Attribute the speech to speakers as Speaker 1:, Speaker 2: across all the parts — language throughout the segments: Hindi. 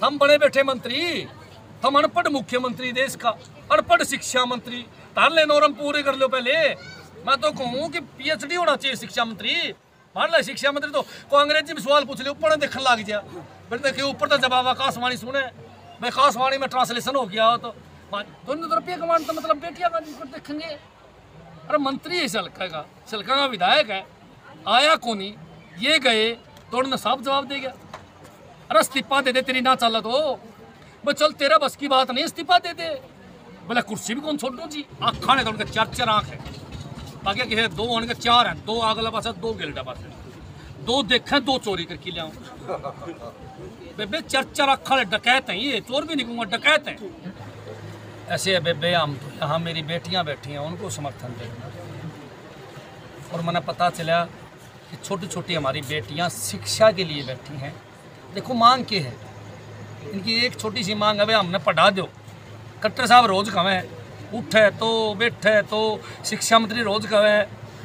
Speaker 1: हम बड़े बैठे मंत्री, हम अनपढ़ मुख्यमंत्री देश का, अनपढ़ शिक्षा मंत्री, ताले नॉर्म पूरे कर लो पहले। मैं तो कहूँ कि पीएचडी होना चाहिए शिक्षा मंत्री। मान लो शिक्षा मंत्री तो अंग्रेजी में सवाल पूछ ले, ऊपर देखने लग गया, फिर देखिए ऊपर तो जवाब आकाशवाणी सुने, मैं आकाशवाणी में ट्रांसलेशन हो गया हो तो दोनों रुपये कमान तो मतलब बेटियां का देखेंगे। अरे मंत्री है सलका का विधायक है, आया कोनी, ये गए तो उन्होंने साफ जवाब दे गया। अरे इस्तीफा दे दे, तेरी ना चल तो बोले चल तेरा बस की बात नहीं, इस्तीफा दे दे। बोले कुर्सी भी कौन छोड़ दो जी, आँखा ने तो उनके चार आँख है, आगे किसी दो उनके चार हैं, दो अगला पास है, दो गिलटा पास है, दो देखे दो चोरी करके ले आऊँ। बेबे चार आँखा ने डकैत हैं, ये चोर भी नहीं कहूँगा, डकैत हैं। ऐसे है बेबे, हम तो यहाँ मेरी बेटियाँ बैठी हैं, उनको समर्थन देना। और मैंने पता चला कि छोटी छोटी हमारी बेटियाँ शिक्षा के लिए बैठी हैं। देखो मांग के है इनकी, एक छोटी सी मांग है, हमने पढ़ा दो। कट्टर साहब रोज कवे उठे तो बैठे तो शिक्षा मंत्री रोज कवे,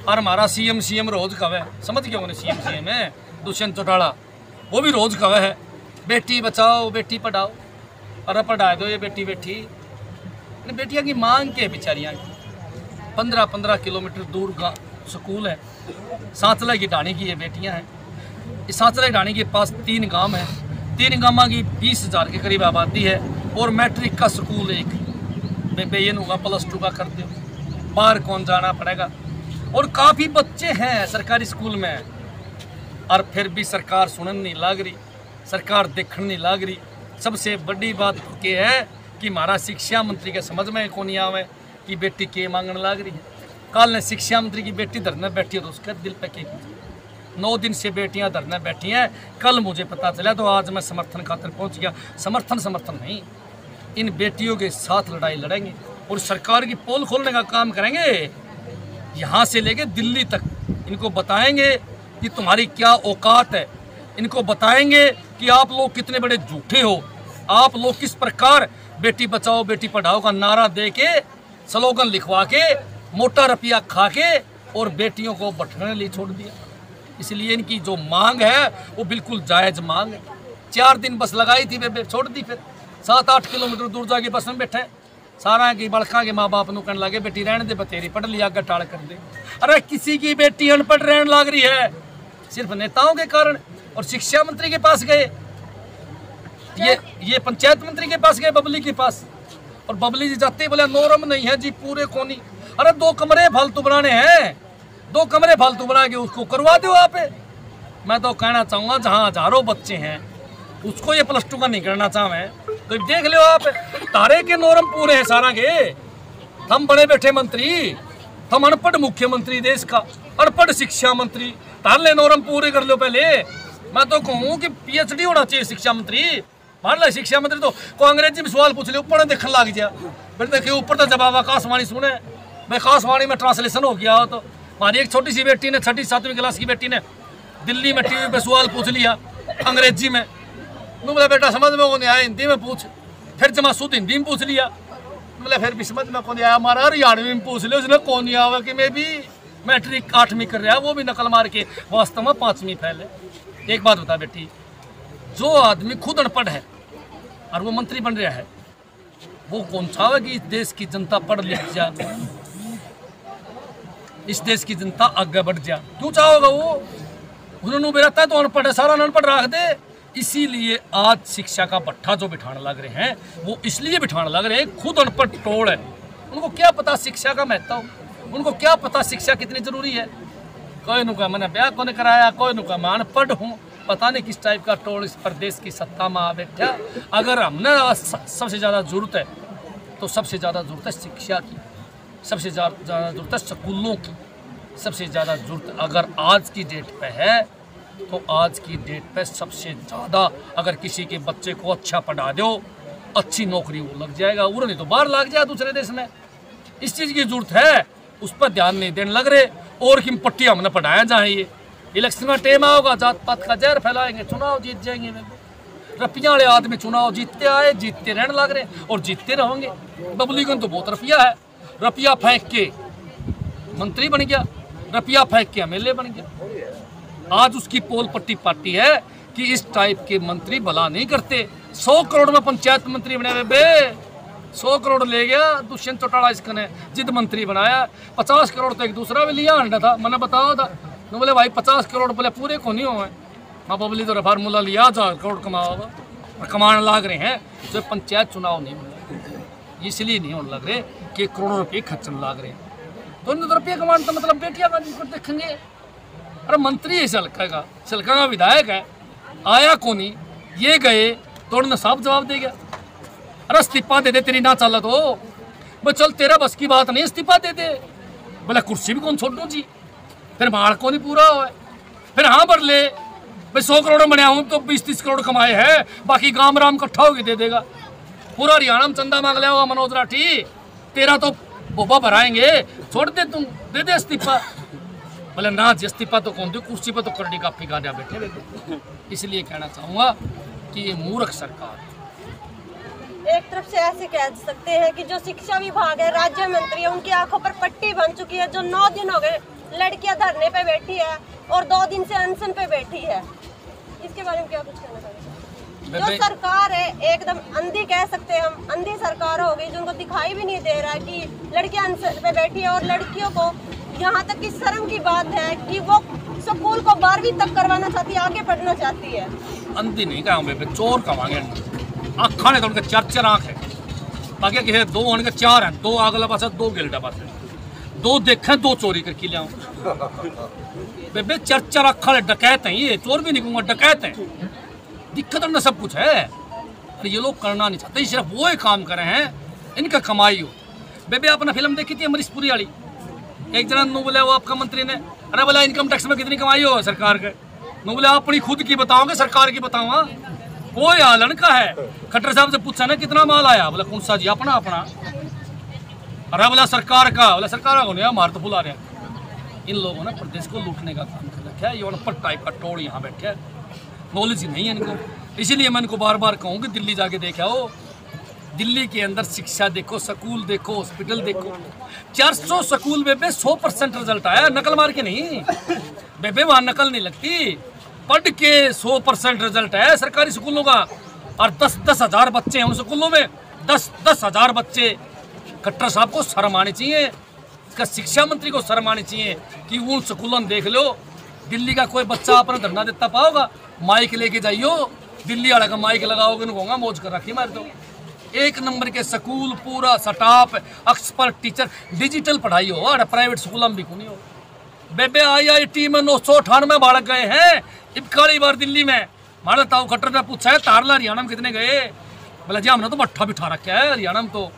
Speaker 1: और हमारा सीएम रोज कवे, समझ गया उन्हें सीएम है दुष्यंत चौटाला, वो भी रोज कवे है बेटी बचाओ बेटी पढ़ाओ। अरे पढ़ा दो ये बेटी बेटियाँ की मांग के बेचारियाँ की। 15 किलोमीटर दूर स्कूल है, सांचला की ढाणी की ये बेटियाँ हैं। इस सांचला ढाणी के पास 3 गांव हैं, 3 गांव की 20,000 के करीब आबादी है, और मैट्रिक का स्कूल एक बेबे ये होगा, +2 का कर दो, बाहर कौन जाना पड़ेगा। और काफ़ी बच्चे हैं सरकारी स्कूल में, और फिर भी सरकार सुनने नहीं लग रही, सरकार देखने नहीं लग रही। सबसे बड़ी बात ये है कि हमारा शिक्षा मंत्री के समझ में कौन नहीं आवे कि बेटी के मांगने लग रही है। कल ने शिक्षा मंत्री की बेटी धरने बैठी है तो उसके दिल पे के 9 दिन से बेटियां धरने बैठी हैं। कल मुझे पता चला तो आज मैं समर्थन खातर पहुंच गया। समर्थन नहीं, इन बेटियों के साथ लड़ाई लड़ेंगे और सरकार की पोल खोलने का काम करेंगे। यहाँ से लेके दिल्ली तक इनको बताएंगे कि तुम्हारी क्या औकात है, इनको बताएंगे कि आप लोग कितने बड़े झूठे हो, आप लोग किस प्रकार बेटी बचाओ बेटी पढ़ाओ का नारा दे के, स्लोगन लिखवा के, मोटा रुपया खा के और बेटियों को भटकने लिए छोड़ दिया। इसलिए इनकी जो मांग है वो बिल्कुल जायज़ मांग है। 4 दिन बस लगाई थी वे छोड़ दी, फिर 7-8 किलोमीटर दूर जाके बस में बैठे। सारा की बड़का के माँ बाप कहने लगे बेटी रहने दे, बतेरी पढ़ लिया आगे टाड़ कर दे। अरे किसी की बेटी अनपढ़ रहने लग रही है सिर्फ नेताओं के कारण। और शिक्षा मंत्री के पास गए, ये पंचायत मंत्री के पास गए, बबली के पास, और बबली जी जाते ही बोले नॉर्म नहीं है जी पूरे कोनी। अरे 2 कमरे फालतू बनाने हैं, 2 कमरे फालतू बना के उसको करवा दो आप। मैं तो कहना चाहूँगा जहाँ हजारों बच्चे हैं उसको ये +2 का नहीं करना चाहे तो देख लो आप, तारे के नॉर्म पूरे हैं सारा के। हम बड़े बैठे मंत्री, हम अनपढ़ मुख्यमंत्री देश का, अनपढ़ शिक्षा मंत्री, ताले नॉर्म पूरे कर लो पहले। मैं तो कहूँ कि पीएचडी होना चाहिए शिक्षा मंत्री। मान लो शिक्षा मंत्री तो अंग्रेजी में सवाल पूछ ले, ऊपर देखने लग गया, फिर देखिए ऊपर तो जवाब आकाशवाणी सुने, मैं आकाशवाणी में ट्रांसलेशन हो गया हो तो। हमारी एक छोटी सी बेटी ने 6ठी-7वीं क्लास की बेटी ने दिल्ली में टीवी पे सवाल पूछ लिया अंग्रेजी में। बोला बेटा समझ में कौन आया, हिंदी में पूछ। फिर जमा सूद हिंदी में पूछ लिया, बोले फिर भी समझ में कौन आया, हमारा हरियाणवी में पूछ लिया, उसने कौन नहीं आवा कि मैं भी मैट्रिक 8वीं कर रहा है, वो भी नकल मार के, वास्तव में 5वीं फैल है। एक बात बता बेटी, जो आदमी खुद अनपढ़ है और वो मंत्री बन रहा है, वो कौन चाहे कि इस देश की जनता पढ़ लिख जाए, इस देश की जनता आगे बढ़ जाए? क्यों चाहोगा वो? उन्होंने बेरता है तो अनपढ़ है, सारा अनपढ़ रख दे। इसीलिए आज शिक्षा का भट्ठा जो बिठाने लग रहे हैं वो इसलिए बिठाने लग रहे हैं, खुद अनपढ़ टोड़ है, उनको क्या पता शिक्षा का महत्व, उनको क्या पता शिक्षा कितनी जरूरी है। कोई नुका मैंने ब्याह को नहीं कराया, कोई नुका मैं अनपढ़ हूँ, पता नहीं किस टाइप का टोड़ इस प्रदेश की सत्ता में आ बैठा। अगर हमने सबसे ज़्यादा जरूरत है तो सबसे ज़्यादा जरूरत है शिक्षा की, सबसे ज़्यादा जरूरत है स्कूलों की, सबसे ज़्यादा जरूरत अगर आज की डेट पे है तो आज की डेट पे सबसे ज़्यादा अगर किसी के बच्चे को अच्छा पढ़ा दो, अच्छी नौकरी वो लग जाएगा, वो नहीं तो बाहर लग जाए दूसरे देश में। इस चीज़ की जरूरत है, उस पर ध्यान नहीं देने लग रहे। और कि पट्टी हमने पढ़ाया जाए, ये इलेक्शन का टेम आओगा, जात पात का जहर फैलाएंगे, चुनाव जीत जाएंगे। रुपया वाले आदमी चुनाव जीतते आए, जीतते रहने लग रहे और जीतते रहेंगे। बबलीगंज तो बहुत रुपया है, रुपया फेंक के मंत्री बन गया, रुपया फेंक के एमएलए बन गया। आज उसकी पोल पट्टी पार्टी है कि इस टाइप के मंत्री भला नहीं करते। 100 करोड़ में पंचायत मंत्री बने बेबे, 100 करोड़ ले गया दुष्यंत चौटाला इसका ने जिद मंत्री बनाया। 50 करोड़ तो एक दूसरा भी लिया अंडा था, मैंने बताया था। तो बोले भाई 50 करोड़ बोले पूरे को नहीं हुए, मैं पब्लिक तो फार्मूला लिया 1000 करोड़ कमाओगा और कमाने लग रहे हैं। तो पंचायत चुनाव नहीं मिले, इसलिए नहीं होने लग रहे कि करोड़ों रुपये खर्चने लग रहे हैं। तो इन रुपये कमाने तो मतलब बेटियां का देखेंगे। अरे मंत्री है सलका का विधायक है, आया को नहीं, ये गए तो उन्होंने साफ जवाब दे गया, अरे इस्तीफा दे दे तेरी ना चल तो बोले चल तेरा बस की बात नहीं, इस्तीफा दे दे। बोले कुर्सी भी कौन छोड़ू जी, फिर बाढ़ को नहीं पूरा हो, फिर हाँ भर ले भाई 100 करोड़ बनाया हूँ तो 20-30 करोड़ कमाए हैं, बाकी गांव राम इकट्ठा होकर दे देगा। पूरा हरियाणा में चंदा मांग लिया होगा मनोज राठी, तेरा तो बोबा भराएंगे, छोड़ दे तुम, दे दे इस्तीफा। बोले ना जी इस्तीफा तो कौन दे, कुर्सी पर तो करनी काफी गाड़ियाँ बैठे रहते। इसलिए कहना चाहूँगा कि ये मूर्ख सरकार।
Speaker 2: एक तरफ से ऐसे कह सकते हैं कि जो शिक्षा विभाग है, राज्य मंत्री है, उनकी आंखों पर पट्टी बन चुकी है। जो 9 दिन हो गए लड़कियां धरने पे बैठी है और 2 दिन से अनशन पे बैठी है, इसके बारे में क्या कुछ कहना चाहेंगे? जो सरकार है एकदम अंधी कह सकते हैं हम, अंधी सरकार हो गई, जो उनको दिखाई भी नहीं दे रहा है कि लड़कियां अनशन पे बैठी है। और लड़कियों को यहाँ तक कि शर्म की बात है कि वो स्कूल को 12वीं तक करवाना चाहती है, आगे पढ़ना चाहती है।
Speaker 1: अंधी नहीं कहा, चोर कहेंगे, आखा ने तो उनके 4 आँख है, बाकी किसी 2 उनके 4 हैं, 2 अगला पास 2 गिलटा पास, 2 देखे 2 चोरी करके लिया बेबे। 4 अखा वाले डकैत हैं, ये चोर भी नहीं कहूँगा, डकैत हैं। दिक्कत उनमें सब कुछ है, अरे ये लोग करना नहीं चाहते, सिर्फ वो ही काम करे हैं इनका कमाई हो। बेबे आपने फिल्म देखी थी अमरीश पुरी वाली, एक जना नु बोले वो आपका मंत्री ने, अरे बोला इनकम टैक्स में कितनी कमाई हो सरकार के, नु बोले अपनी खुद की बताओगे सरकार की बताऊँ। कोई आलन का है, खट्टर साहब से पूछा ना कितना माल आया, बोला कौन सा जी, अपना अपना। अरे बोला सरकार का, बोला सरकार को नहीं, हमारे तो बुला रहे हैं। इन लोगों ने प्रदेश को लूटने का काम कर रखा है, ये अनपढ़ टाइप का टोड़ यहाँ बैठे है, नॉलेज ही नहीं है इनको। इसीलिए मैं इनको बार बार कहूँ कि दिल्ली जाके देखा हो, दिल्ली के अंदर शिक्षा देखो, स्कूल देखो, हॉस्पिटल देखो, 400 स्कूल बेबे 100% रिजल्ट आया, नकल मार के नहीं बेबे, वहाँ नकल नहीं लगती, पढ़ के 100% रिजल्ट है सरकारी स्कूलों का। और 10-10 हज़ार बच्चे हैं उन स्कूलों में, 10-10 हज़ार बच्चे। खट्टर साहब को शर्म आनी चाहिए, इसका शिक्षा मंत्री को शर्म आनी चाहिए कि उन स्कूलों में देख लो, दिल्ली का कोई बच्चा अपना धरना देता पाओगा, माइक लेके जाइयो, दिल्ली वाला का माइक लगाओगे कहूँगा मौज कर रखी मार दो। 1 नंबर के स्कूल, पूरा स्टाफ, एक्सपर्ट टीचर, डिजिटल पढ़ाई हो, और प्राइवेट स्कूलों में भी नहीं हो बेबे। IIT में 998 बालक गए हैं इबकाली बार दिल्ली में। मारा ताऊ खट्टर ने पूछा है तारला हरियाणा में कितने गए, बोला जी हमने तो मट्ठा बिठा रखा है हरियाणा में। तो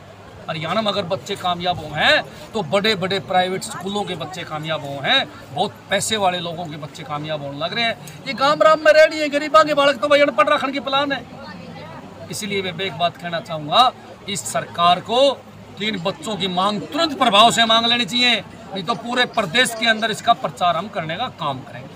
Speaker 1: हरियाणा में अगर बच्चे कामयाब हुए हैं तो बड़े बड़े प्राइवेट स्कूलों के बच्चे कामयाब हुए हैं, बहुत पैसे वाले लोगों के बच्चे कामयाब होने लग रहे हैं। ये गांव राम में रह रही है, गरीबा के बालक तो भाई अनपढ़ रखने की प्लान है। इसलिए मैं एक बात कहना चाहूँगा इस सरकार को कि इन बच्चों की मांग तुरंत प्रभाव से मांग लेनी चाहिए, नहीं तो पूरे प्रदेश के अंदर इसका प्रचार हम करने का काम करेंगे।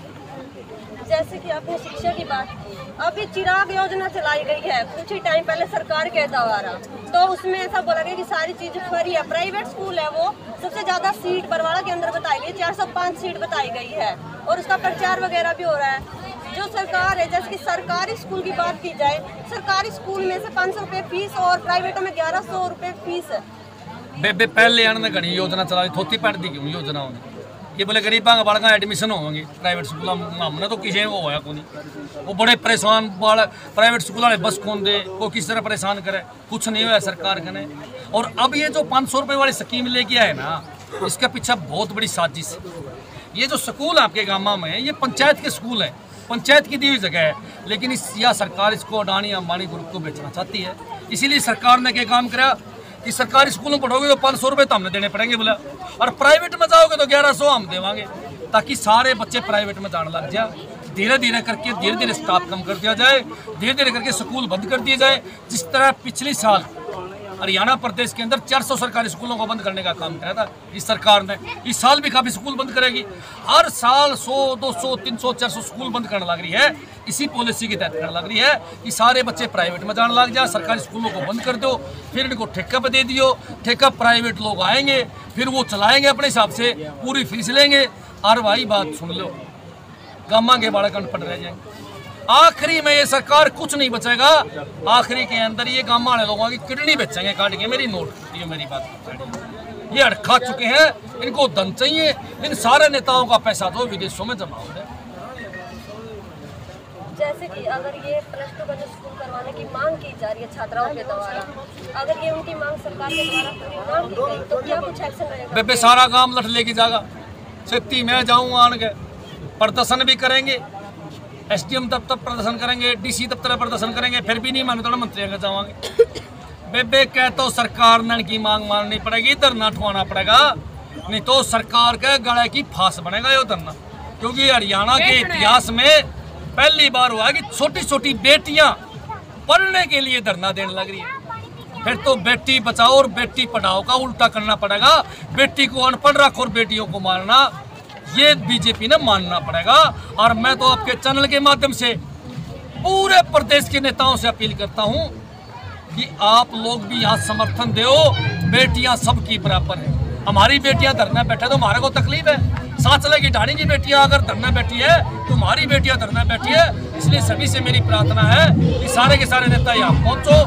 Speaker 2: जैसे कि आपने शिक्षा की बात की, अभी चिराग योजना चलाई गई है कुछ ही टाइम पहले सरकार के द्वारा, तो उसमें ऐसा बोला गया कि सारी चीज़ फ्री है। प्राइवेट स्कूल है वो सबसे ज़्यादा सीट बरवाड़ा के अंदर बताई गई, 405 सीट बताई गई है, और उसका प्रचार वगैरह भी हो रहा है। जो सरकार है, जैसे कि सरकारी स्कूल की बात की जाए, सरकारी स्कूल में से 500 रुपये फीस और प्राइवेटों में 1100 रुपये फीस है।
Speaker 1: बेबे पहले आने घनी योजना चलाई, थोती पैट दी क्यों योजना होने, ये बोले गरीबा का बालका एडमिशन होंगे प्राइवेट स्कूल, हमने तो किसी वो होया को नहीं। वो बड़े परेशान बालक प्राइवेट स्कूल वाले बस कौन दे, वो किस तरह परेशान करे, कुछ नहीं हुआ सरकार ने। और अब ये जो 500 रुपये वाली स्कीम लेके आए ना, इसके पीछे बहुत बड़ी साजिश है। ये जो स्कूल आपके गाँव में ये पंचायत के स्कूल है, पंचायत की दी हुई जगह है, लेकिन यह सरकार इसको अडानी अंबानी ग्रुप को बेचना चाहती है। इसीलिए सरकार ने क्या काम करा कि सरकारी स्कूलों में पढ़ोगे तो 500 रुपये तो हमने देने पड़ेंगे बोला, और प्राइवेट में जाओगे तो 1100 हम देवांगे, ताकि सारे बच्चे प्राइवेट में जाने लग जाए। धीरे धीरे करके धीरे धीरे स्टाफ कम कर दिया जाए, धीरे धीरे करके स्कूल बंद कर दिए जाए। जिस तरह पिछले साल हरियाणा प्रदेश के अंदर 400 सरकारी स्कूलों को बंद करने का काम किया था इस सरकार ने, इस साल भी काफ़ी स्कूल बंद करेगी। हर साल 100, 200, 300, 400 स्कूल बंद करने लग रही है, इसी पॉलिसी के तहत करने लग रही है कि सारे बच्चे प्राइवेट में जाने लग जाए, सरकारी स्कूलों को बंद कर दो, फिर इनको ठेका पे दे दियो, ठेका प्राइवेट लोग आएंगे, फिर वो चलाएंगे अपने हिसाब से, पूरी फीस लेंगे। और भाई बात सुन लो, गामा के बालक अनपढ़ रह जाएंगे, आखिरी में ये सरकार कुछ नहीं बचेगा, आखिरी के अंदर ये गांव वाले लोगों की किडनी बेचेंगे काट के। मेरी नोट, ये मेरी बात, ये अड़खा चुके हैं, इनको धन चाहिए, इन सारे नेताओं का पैसा तो विदेशों में जमा हो है।
Speaker 2: जैसे कि अगर ये +2 का जो स्कूल करवाने की मांग की जा रही है छात्राओं के द्वारा, अगर ये उनकी मांग सरकार के द्वारा पूरी ना की गई तो क्या कुछ एक्शन रहेगा?
Speaker 1: बेबे सारा काम लठ लेके जागा, सिद्धि मैं जाऊँ आन के प्रदर्शन भी करेंगे, SDM दफ्तर प्रदर्शन करेंगे, DC दफ्तर प्रदर्शन करेंगे, फिर भी नहीं माने तो मंत्री के जावांगे। बेबे कह तो सरकार ने की मांग माननी पड़ेगी, धरना ठुआना पड़ेगा, नहीं तो सरकार के गले की फांस बनेगा ये धरना। क्योंकि हरियाणा के इतिहास में पहली बार हुआ कि छोटी छोटी बेटियां पढ़ने के लिए धरना देने लग रही है। फिर तो बेटी बचाओ और बेटी पढ़ाओ का उल्टा करना पड़ेगा। बेटी को अनपढ़ रखो और बेटियों को मारना, ये बीजेपी ने मानना पड़ेगा। और मैं तो आपके चैनल के माध्यम से पूरे प्रदेश के नेताओं से अपील करता हूं कि आप लोग भी यहाँ समर्थन दो। बेटियां सबकी बराबर है। हमारी बेटियां धरना बैठे तो हमारे को तकलीफ है, साथ चले की ढाणी की बेटियां अगर धरना बैठी है, तुम्हारी बेटियां धरना बैठी है। इसलिए सभी से मेरी प्रार्थना है कि सारे के सारे नेता यहाँ पहुंचो।